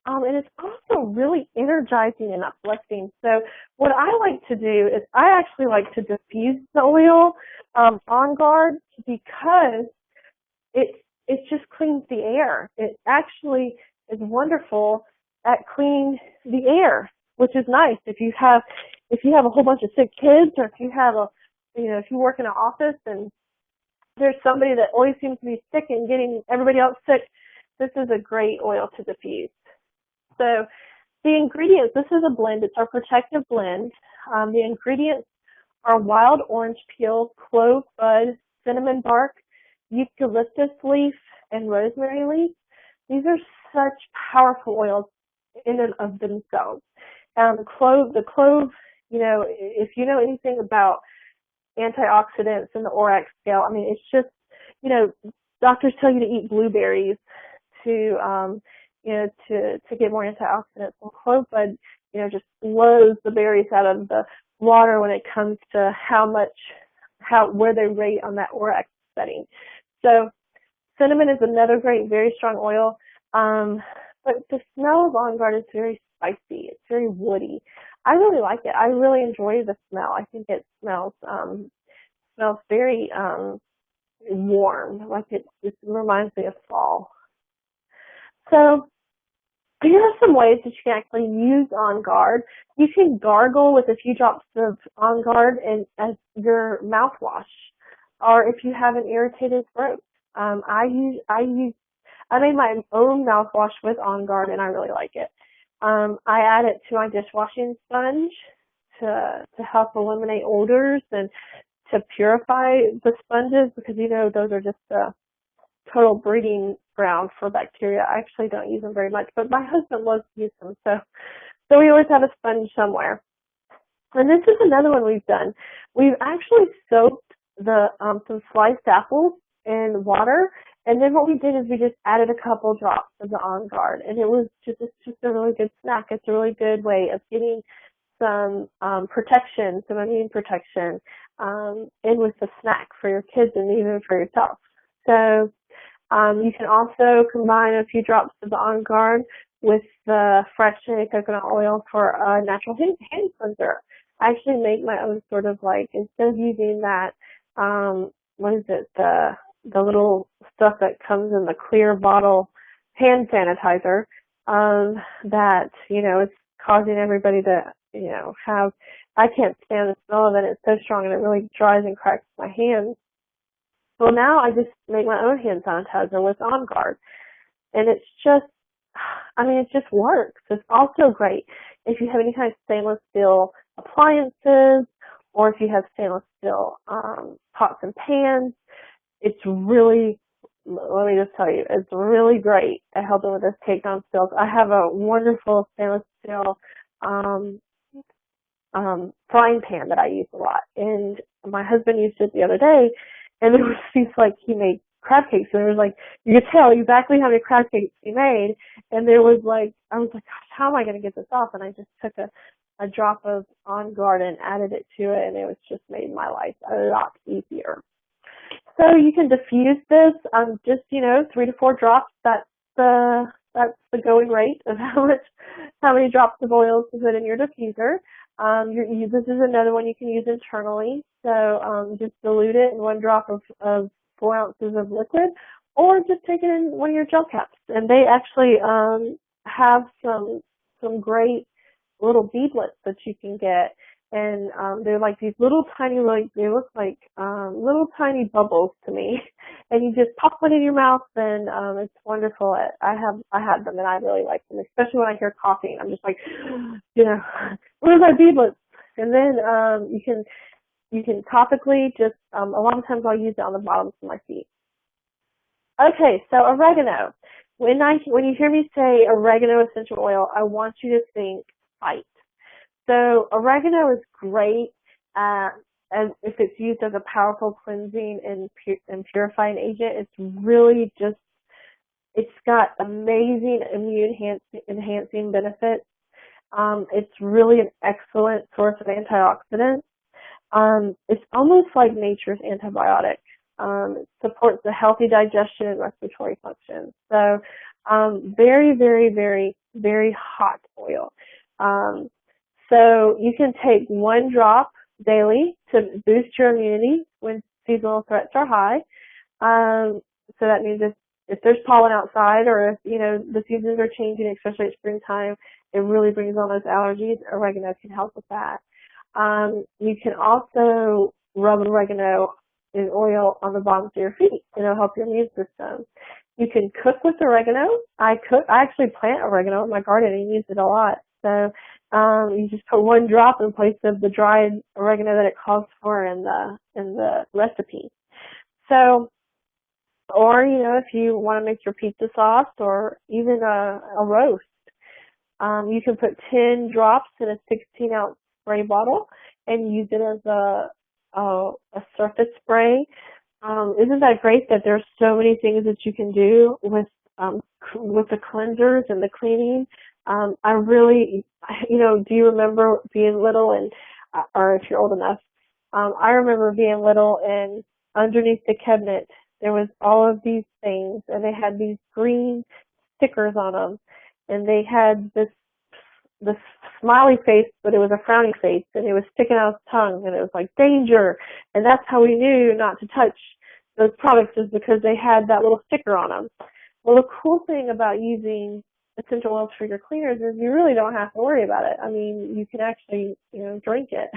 And it's also really energizing and uplifting. So what I like to do is I actually like to diffuse the oil OnGuard because it just cleans the air. It actually is wonderful at cleaning the air, which is nice if you have a whole bunch of sick kids, or if you work in an office and there's somebody that always seems to be sick and getting everybody else sick. This is a great oil to diffuse. So the ingredients, this is a blend. It's our protective blend. The ingredients are wild orange peel, clove bud, cinnamon bark, eucalyptus leaf, and rosemary leaf. These are such powerful oils in and of themselves. The clove, if you know anything about antioxidants and the ORAC scale, I mean, it's just, doctors tell you to eat blueberries to get more antioxidants. And clove bud, just blows the berries out of the water when it comes to where they rate on that ORAC setting. So cinnamon is another great, very strong oil. But the smell of OnGuard is very spicy. It's very woody. I really like it. I really enjoy the smell. I think it smells very warm. Like it reminds me of fall. So here are some ways that you can actually use OnGuard. You can gargle with a few drops of OnGuard as your mouthwash, or if you have an irritated throat. I made my own mouthwash with OnGuard, and I really like it. I add it to my dishwashing sponge to help eliminate odors and to purify the sponges, because those are just a total breeding ground for bacteria. I actually don't use them very much, but my husband loves to use them, so we always have a sponge somewhere. And this is another one we've done. We've actually soaked some sliced apples in water, and then what we did is we just added a couple drops of the OnGuard, and it's just a really good snack. It's a really good way of getting some protection, some immune protection, in with the snack for your kids and even for yourself. So you can also combine a few drops of the OnGuard with the fresh coconut oil for a natural hand cleanser. I actually make my own sort of instead of using that, the little stuff that comes in the clear bottle hand sanitizer, that, it's causing everybody to, I can't stand the smell of it. It's so strong and it really dries and cracks my hands. Well, now I just make my own hand sanitizer with OnGuard, and it just works. It's also great if you have any kind of stainless steel appliances, or if you have stainless steel pots and pans. It's really, let me just tell you, it's really great at helping with those takedown spills. I have a wonderful stainless steel frying pan that I use a lot, and my husband used it the other day, and there was these, like, he made crab cakes, and it was like, you could tell exactly how many crab cakes he made, and there was like, I was like, gosh, how am I going to get this off? And I just took a drop of OnGuard and added it to it, and it was just made my life a lot easier. So you can diffuse this, just, 3 to 4 drops. That's the going rate of how many drops of oils to put in your diffuser. This is another one you can use internally. So just dilute it in 1 drop of 4 ounces of liquid, or just take it in one of your gel caps. And they actually have some great little beadlets that you can get. And they're like these little tiny, they look like little tiny bubbles to me. And you just pop one in your mouth, and it's wonderful. I had them, and I really like them, especially when I hear coughing. I'm just like, where's my beadlets? And then you can topically just, a lot of times I'll use it on the bottoms of my feet. Okay, so oregano. When you hear me say oregano essential oil, I want you to think fight. So oregano is great as if it's used as a powerful cleansing and purifying agent. It's really just, it's got amazing immune enhancing benefits. It's really an excellent source of antioxidants. It's almost like nature's antibiotic. It supports the healthy digestion and respiratory functions. So very, very, very, very hot oil. So you can take 1 drop daily to boost your immunity when seasonal threats are high. So that means if there's pollen outside, or if, the seasons are changing, especially at springtime, it really brings on those allergies. Oregano can help with that. You can also rub oregano in oil on the bottoms of your feet. It'll help your immune system. You can cook with oregano. I actually plant oregano in my garden and use it a lot. So you just put 1 drop in place of the dried oregano that it calls for in the recipe. So, or if you want to make your pizza sauce or even a roast, you can put 10 drops in a 16-ounce spray bottle and use it as a surface spray. Isn't that great that there's so many things that you can do with the cleansers and the cleaning? I really, do you remember being little and, or if you're old enough, I remember being little and underneath the cabinet there was all of these things, and they had these green stickers on them, and they had this smiley face, but it was a frowny face, and it was sticking out its tongue, and it was like danger, and that's how we knew not to touch those products, is because they had that little sticker on them. Well, the cool thing about using essential oils for your cleaners is you really don't have to worry about it. I mean, you can actually, drink it.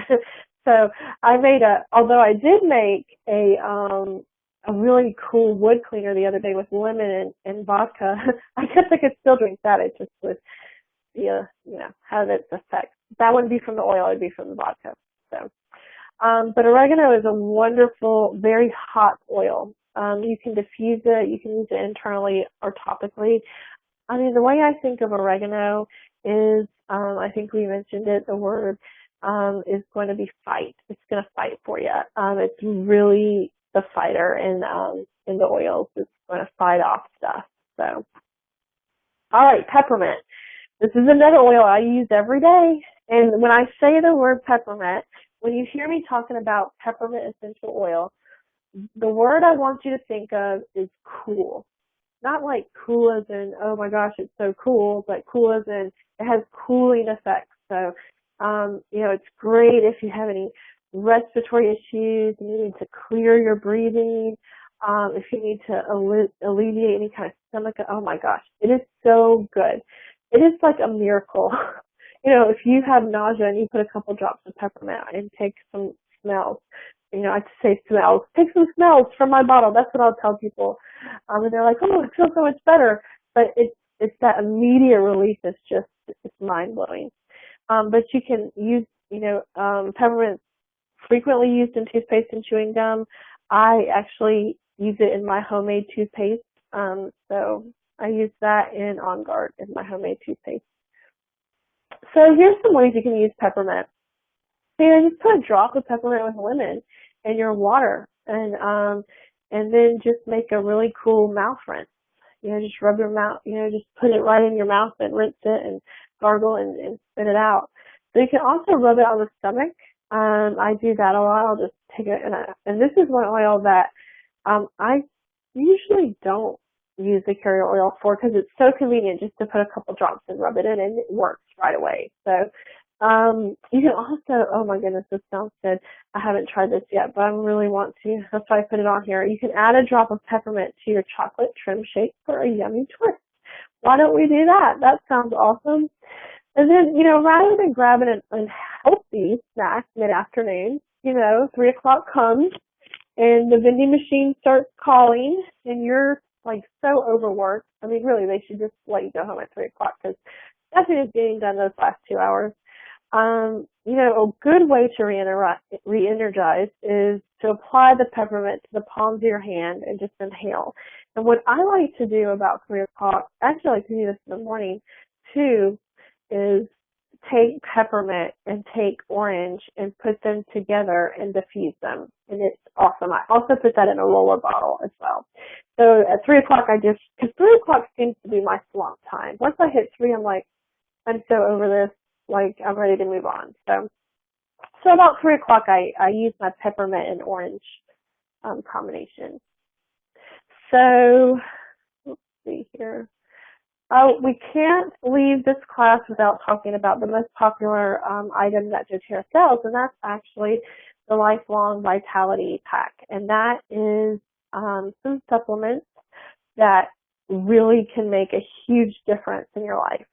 So although I did make a really cool wood cleaner the other day with lemon and vodka. I guess I could still drink that. It just would, have its effects. That wouldn't be from the oil, it'd be from the vodka. So, but oregano is a wonderful, very hot oil. You can diffuse it, you can use it internally or topically. I mean, the way I think of oregano is, I think we mentioned it, the word is going to be fight. It's going to fight for you. It's really the fighter in the oils. It's going to fight off stuff. So, all right, peppermint. This is another oil I use every day. And when I say the word peppermint, when you hear me talking about peppermint essential oil, the word I want you to think of is cool. Not like cool as in, oh my gosh, it's so cool, but cool as in it has cooling effects. So, it's great if you have any respiratory issues, and you need to clear your breathing, if you need to alleviate any kind of stomach, oh my gosh, it is so good. It is like a miracle. If you have nausea and you put a couple drops of peppermint and take some smells, I say smells, take some smells from my bottle. That's what I'll tell people. And they're like, oh, it feels so much better. But it's that immediate relief. It's mind blowing. But you can use peppermint's frequently used in toothpaste and chewing gum. I actually use it in my homemade toothpaste. So I use that in OnGuard in my homemade toothpaste. So here's some ways you can use peppermint. Just put a drop of peppermint with lemon in your water, and then just make a really cool mouth rinse. Just rub your mouth, just put it right in your mouth and rinse it and gargle and spit it out. So you can also rub it on the stomach. I do that a lot. I'll just take it, and this is one oil that I usually don't use the carrier oil for, because it's so convenient just to put a couple drops and rub it in, and it works right away. So you can also, oh my goodness, this sounds good. I haven't tried this yet, but I really want to. That's why I put it on here. You can add a drop of peppermint to your chocolate trim shake for a yummy twist. Why don't we do that? That sounds awesome. And then, rather than grabbing an unhealthy snack mid-afternoon, 3 o'clock comes and the vending machine starts calling and you're like so overworked. I mean, really, they should just let you go home at 3 o'clock, because nothing is getting done those last 2 hours. A good way to re-energize is to apply the peppermint to the palms of your hand and just inhale. And what I like to do about 3 o'clock, actually I like to do this in the morning too, is take peppermint and take orange and put them together and diffuse them. And it's awesome. I also put that in a roller bottle as well. So at 3 o'clock, because 3 o'clock seems to be my slump time. Once I hit 3, I'm like, I'm so over this. Like, I'm ready to move on. So about 3 o'clock, I use my peppermint and orange combination. So let's see here. Oh, we can't leave this class without talking about the most popular item that dōTERRA sells, and that's actually the Lifelong Vitality Pack. And that is some supplements that really can make a huge difference in your life.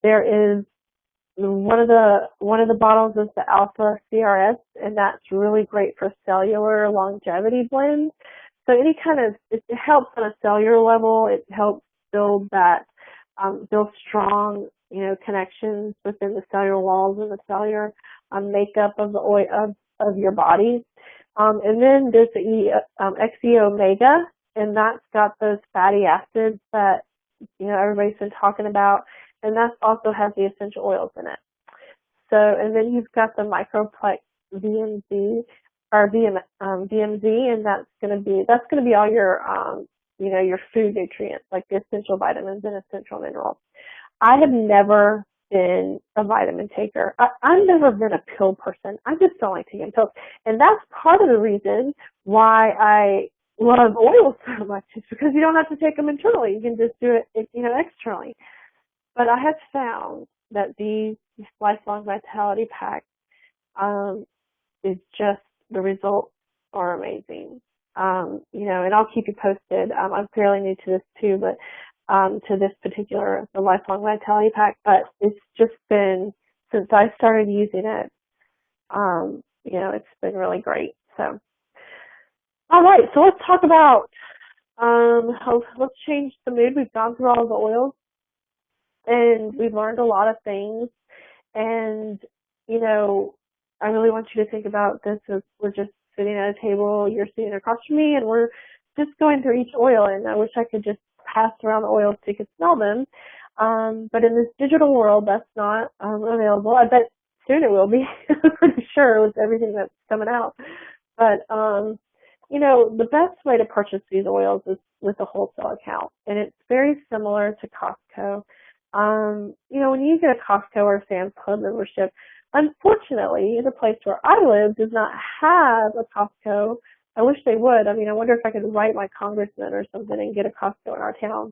There is one of the bottles is the Alpha CRS, and that's really great for cellular longevity blends. So any kind of, it helps on a cellular level. It helps build strong, connections within the cellular walls and the cellular makeup of the oil of your body. And then there's the XE Omega, and that's got those fatty acids that, everybody's been talking about, and that also has the essential oils in it. So, and then you've got the Microplex VMZ, or VMZ, and that's going to be all your, your food nutrients, like the essential vitamins and essential minerals. I have never been a vitamin taker. I've never been a pill person. I just don't like taking pills. And that's part of the reason why I love oils so much, is because you don't have to take them internally. You can just do it, externally. But I have found that these Lifelong Vitality Pack is just, the results are amazing. And I'll keep you posted. I'm fairly new to this too, but to this particular, the Lifelong Vitality Pack, but it's just been, since I started using it, it's been really great. So, all right, so let's talk about, let's change the mood. We've gone through all the oils, and we've learned a lot of things, and, I really want you to think about this as we're just sitting at a table, you're sitting across from me, and we're just going through each oil, and I wish I could just pass around the oils so you could smell them. But in this digital world, that's not available. I bet soon it will be, I'm pretty sure, with everything that's coming out. But, the best way to purchase these oils is with a wholesale account, and it's very similar to Costco. When you get a Costco or Sam's Club membership, unfortunately, the place where I live does not have a Costco. I wish they would. I wonder if I could write my congressman or something and get a Costco in our town.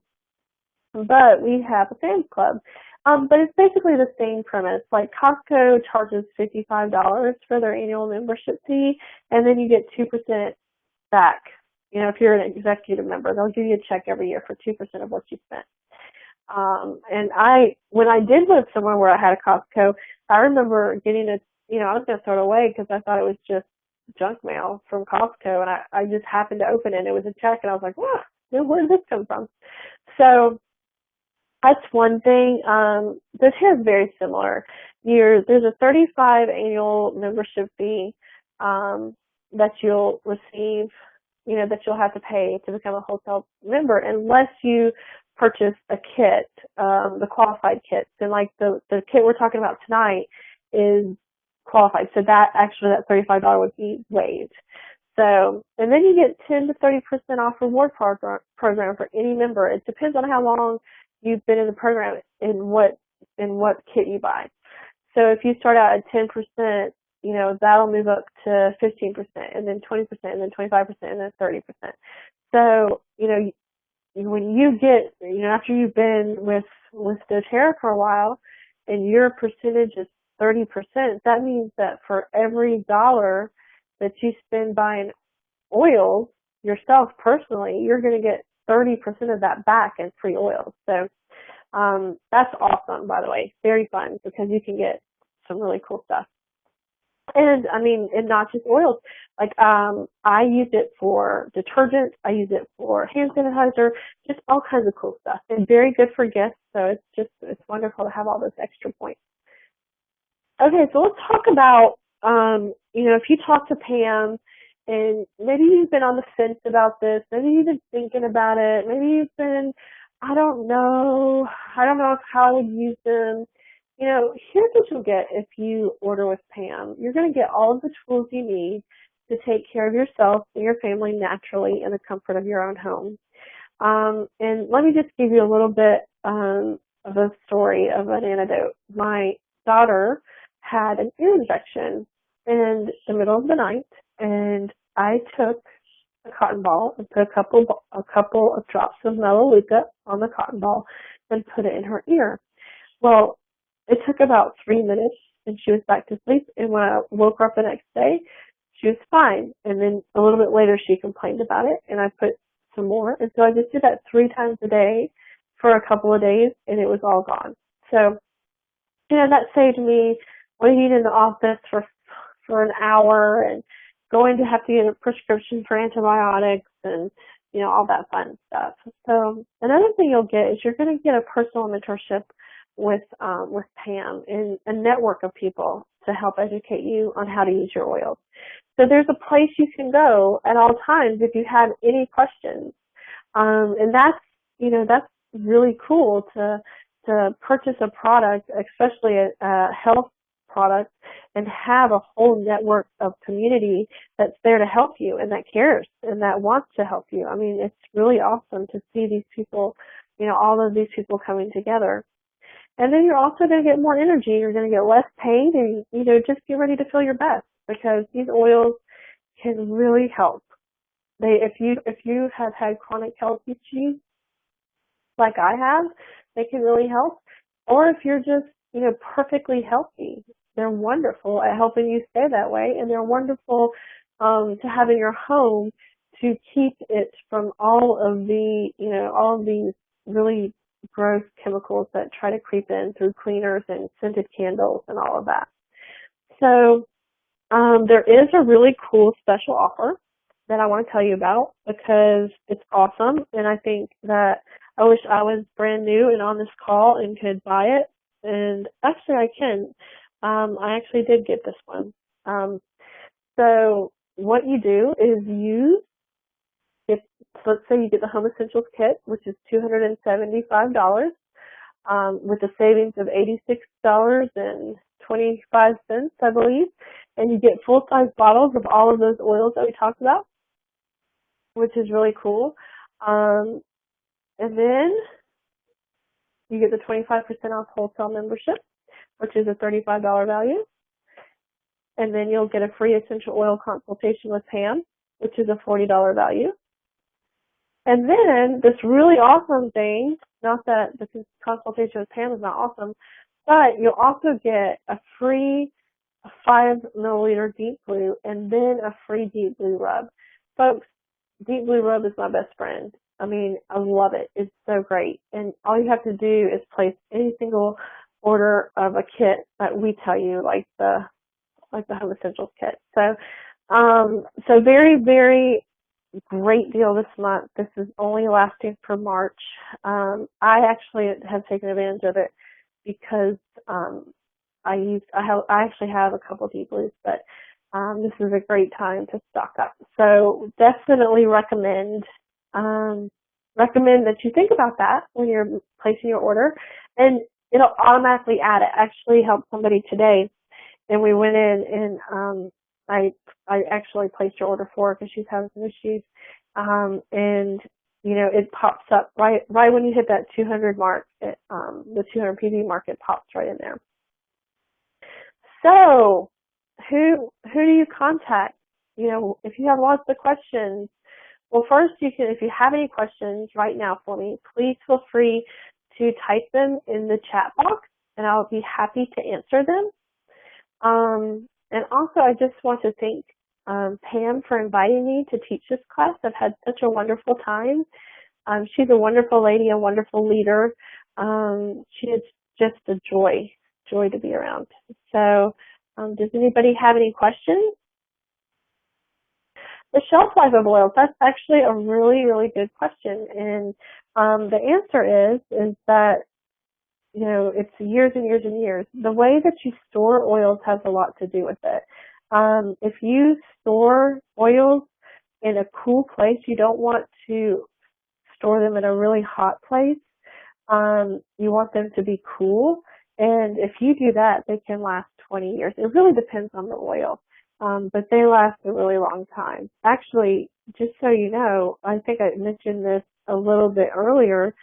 But we have a Sam's Club. But it's basically the same premise. Like, Costco charges $55 for their annual membership fee, and then you get 2% back. If you're an executive member, they'll give you a check every year for 2% of what you spent. And when I did live somewhere where I had a Costco, I remember getting I was going to throw it away because I thought it was just junk mail from Costco, and I just happened to open it, and it was a check, and I was like, wow, where did this come from? So That's one thing. dōTERRA is very similar. There's a $35 annual membership fee that you'll receive, that you'll have to pay to become a wholesale member, unless you purchase a kit, the qualified kits. And like the kit we're talking about tonight is qualified, so that $35 would be waived. So, and then you get 10 to 30% off reward program for any member. It depends on how long you've been in the program and what kit you buy. So if you start out at 10%, that'll move up to 15%, and then 20%, and then 25%, and then 30%. So, when you get, after you've been with dōTERRA for a while, and your percentage is 30%, that means that for every dollar that you spend buying oils yourself personally, you're going to get 30% of that back in free oils. So that's awesome, by the way. Very fun, because you can get some really cool stuff. And and not just oils. Like I use it for detergent, I use it for hand sanitizer, just all kinds of cool stuff. And very good for gifts, so it's wonderful to have all those extra points. Okay, so let's talk about if you talk to Pam, and maybe you've been on the fence about this, maybe you've been thinking about it, maybe you've been, I don't know how I would use them. Here's what you'll get if you order with Pam. You're going to get all of the tools you need to take care of yourself and your family naturally in the comfort of your own home. And let me just give you a little bit of a story of an anecdote. My daughter had an ear infection in the middle of the night, and I took a cotton ball and put a couple of drops of Melaleuca on the cotton ball and put it in her ear. Well, it took about 3 minutes, and she was back to sleep. And when I woke her up the next day, she was fine. And then a little bit later, she complained about it, and I put some more. And so I just did that 3 times a day for a couple of days, and it was all gone. So, that saved me waiting in the office for an hour and going to have to get a prescription for antibiotics and, all that fun stuff. So another thing you'll get is you're going to get a personal mentorship with Pam and a network of people to help educate you on how to use your oils. So there's a place you can go at all times if you have any questions. And that's really cool to purchase a product, especially a health product, and have a whole network of community that's there to help you and that cares and that wants to help you. It's really awesome to see these people, all of these people coming together. And then you're also going to get more energy. You're going to get less pain, and, just get ready to feel your best, because these oils can really help. If you have had chronic health issues like I have, they can really help. Or if you're just, perfectly healthy, they're wonderful at helping you stay that way, and they're wonderful to have in your home to keep it from all of these really gross chemicals that try to creep in through cleaners and scented candles and all of that. So there is a really cool special offer that I want to tell you about, because it's awesome, and I think that I wish I was brand new and on this call and could buy it. And actually I can. I actually did get this one. So what you do is let's say you get the Home Essentials Kit, which is $275, with a savings of $86.25, I believe. And you get full-size bottles of all of those oils that we talked about, which is really cool. And then you get the 25% off wholesale membership, which is a $35 value. And then you'll get a free essential oil consultation with Pam, which is a $40 value. And then this really awesome thing, not that the consultation with Pam is not awesome, but you'll also get a free 5 milliliter deep blue and then a free deep blue rub. Folks, deep blue rub is my best friend. I love it. It's so great. And all you have to do is place any single order of a kit that we tell you, like the Home Essentials kit. So very, very great deal this month. This is only lasting for March. I actually have taken advantage of it because I actually have a couple deep blues, but this is a great time to stock up. So definitely recommend that you think about that when you're placing your order, and it'll automatically add it. I actually helped somebody today, and we went in and I actually placed your order for her because she's having some issues, and you know, it pops up right when you hit that 200 mark. The 200 PV mark, it pops right in there. So who do you contact? You know, if you have lots of questions, well, first you can, if you have any questions right now for me, please feel free to type them in the chat box, and I'll be happy to answer them. And also, I just want to thank Pam for inviting me to teach this class. I've had such a wonderful time. She's a wonderful lady, a wonderful leader. She is just a joy to be around. So, does anybody have any questions? The shelf life of oils, that's actually a really, really good question. And the answer is that, you know, it's years and years and years. The way that you store oils has a lot to do with it. If you store oils in a cool place, you don't want to store them in a really hot place. You want them to be cool. And if you do that, they can last 20 years. It really depends on the oil. But they last a really long time. Actually, just so you know, I think I mentioned this a little bit earlier.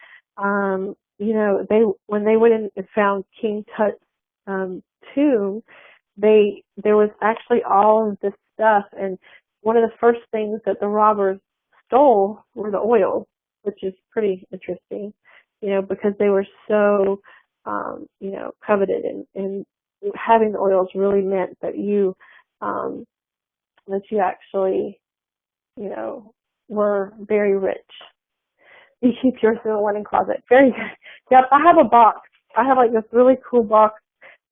You know, when they went in and found King Tut's tomb, there was actually all of this stuff, and one of the first things that the robbers stole were the oils, which is pretty interesting, you know, because they were so you know, coveted, and having the oils really meant that you actually, you know, were very rich. You keep yours in a linen closet. Very good. Yep, I have a box. I have like this really cool box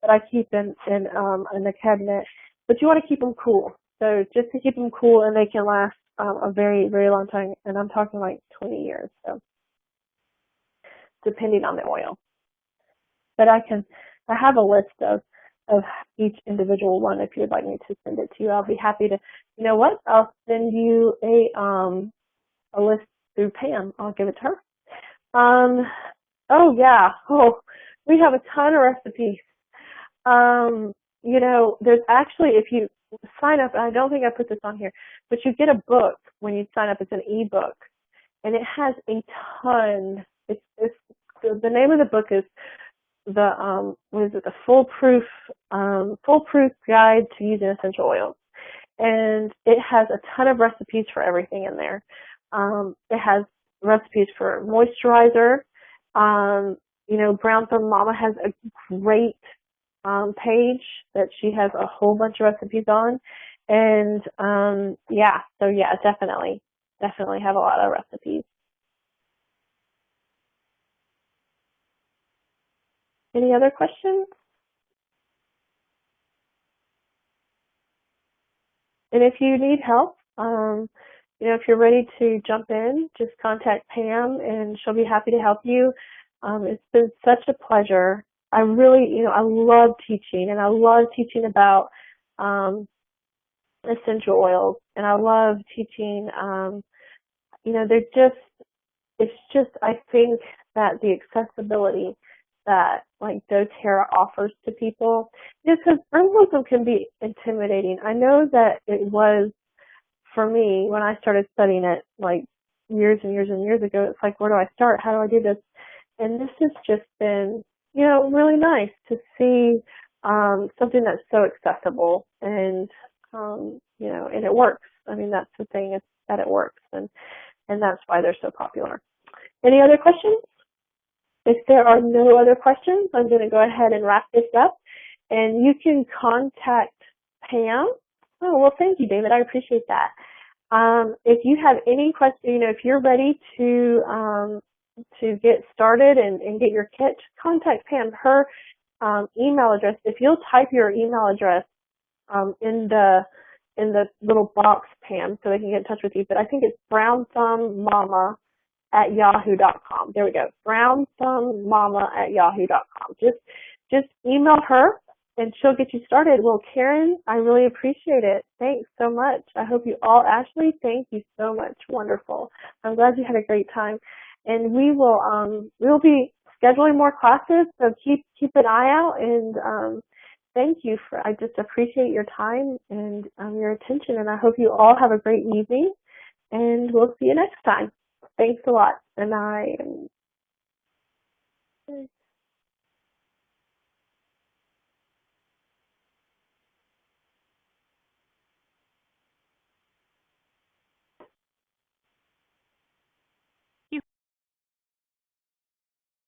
that I keep in the cabinet. But you want to keep them cool. So just to keep them cool, and they can last a very, very long time. And I'm talking like 20 years. So depending on the oil. But I have a list of each individual one. If you'd like me to send it to you, I'll be happy to. You know what? I'll send you a list through Pam. I'll give it to her. Oh yeah. Oh, we have a ton of recipes. You know, there's actually, if you sign up, and I don't think I put this on here, but you get a book when you sign up. It's an ebook, and it has a ton. The name of the book is the Foolproof Guide to Using Essential Oils, and it has a ton of recipes for everything in there. It has recipes for moisturizer. You know, Brown Thumb Mama has a great page that she has a whole bunch of recipes on, and yeah, so yeah, definitely have a lot of recipes. Any other questions? And if you need help, you know, if you're ready to jump in, just contact Pam and she'll be happy to help you. It's been such a pleasure. I really, you know, I love teaching, and I love teaching about essential oils, and I love teaching, you know, it's just, I think that the accessibility that like dōTERRA offers to people, because herbalism can be intimidating. I know that it was for me when I started studying it like years and years and years ago. It's like, where do I start? How do I do this? And this has just been, you know, really nice to see something that's so accessible, and you know, and it works. I mean, that's the thing, is that it works, and that's why they're so popular. Any other questions? If there are no other questions, I'm going to go ahead and wrap this up, and you can contact Pam. Oh, well, thank you, David. I appreciate that. If you have any questions, you know, if you're ready to get started and get your kit, contact Pam. Her email address, if you'll type your email address in in the little box, Pam, so they can get in touch with you. But I think it's brownthumbmama@yahoo.com. There we go. brownthumbmama@yahoo.com. Just email her and she'll get you started. Well, Karen, I really appreciate it. Thanks so much. I hope you all, Ashley, thank you so much. Wonderful. I'm glad you had a great time. And we'll be scheduling more classes, so keep an eye out, and thank you I just appreciate your time and your attention, and I hope you all have a great evening, and we'll see you next time. Thanks a lot. And